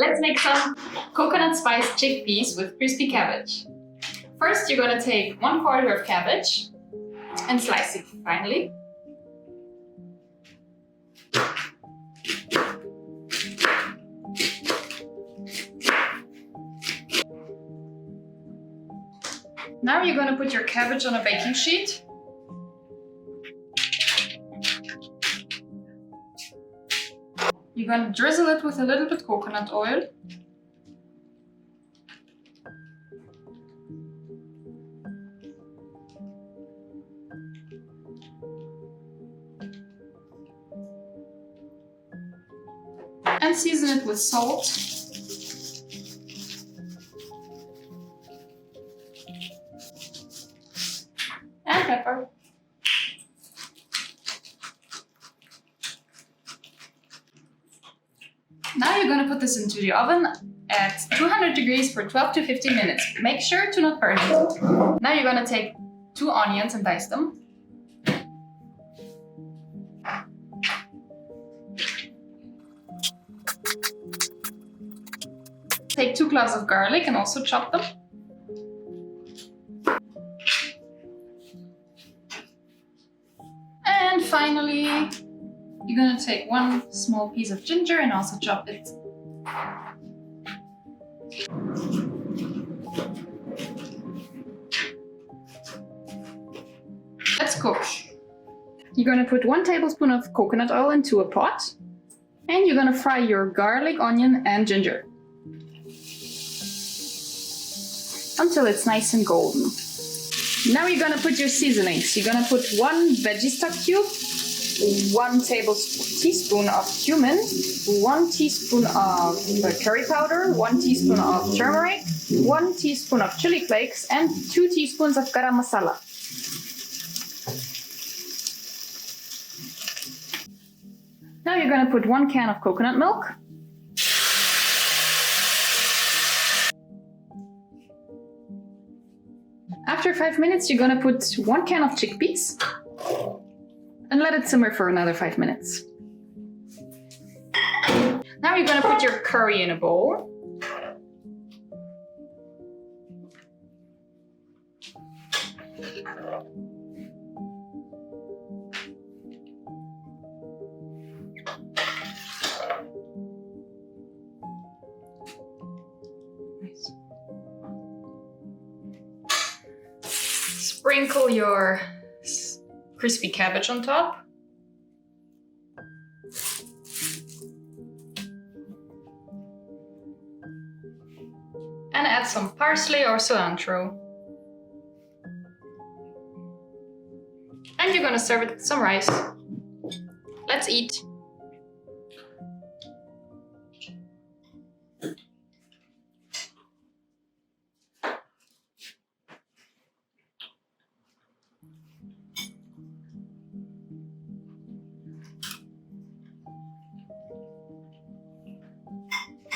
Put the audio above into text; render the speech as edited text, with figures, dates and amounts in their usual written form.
let's make some coconut-spiced chickpeas with crispy cabbage. First, you're gonna take 1/4 of cabbage and slice it finely. Now you're gonna put your cabbage on a baking sheet. You're gonna drizzle it with a little bit coconut oil. And season it with salt. And pepper. Now you're going to put this into the oven at 200 degrees for 12 to 15 minutes. Make sure to not burn it. Now you're going to take 2 onions and dice them. Take 2 cloves of garlic and also chop them. And finally, you're going to take 1 small piece of ginger and also chop it. Let's cook. You're going to put 1 tablespoon of coconut oil into a pot. And you're going to fry your garlic, onion and ginger until it's nice and golden. Now you're going to put your seasonings. You're going to put 1 veggie stock cube, 1 teaspoon of cumin, 1 teaspoon of curry powder, 1 teaspoon of turmeric, 1 teaspoon of chili flakes, and 2 teaspoons of garam masala. Now you're going to put 1 can of coconut milk. After 5 minutes, you're going to put 1 can of chickpeas and let it simmer for another 5 minutes. Now you're going to put your curry in a bowl. Nice. Sprinkle your crispy cabbage on top. And add some parsley or cilantro. And you're gonna serve it with some rice. Let's eat.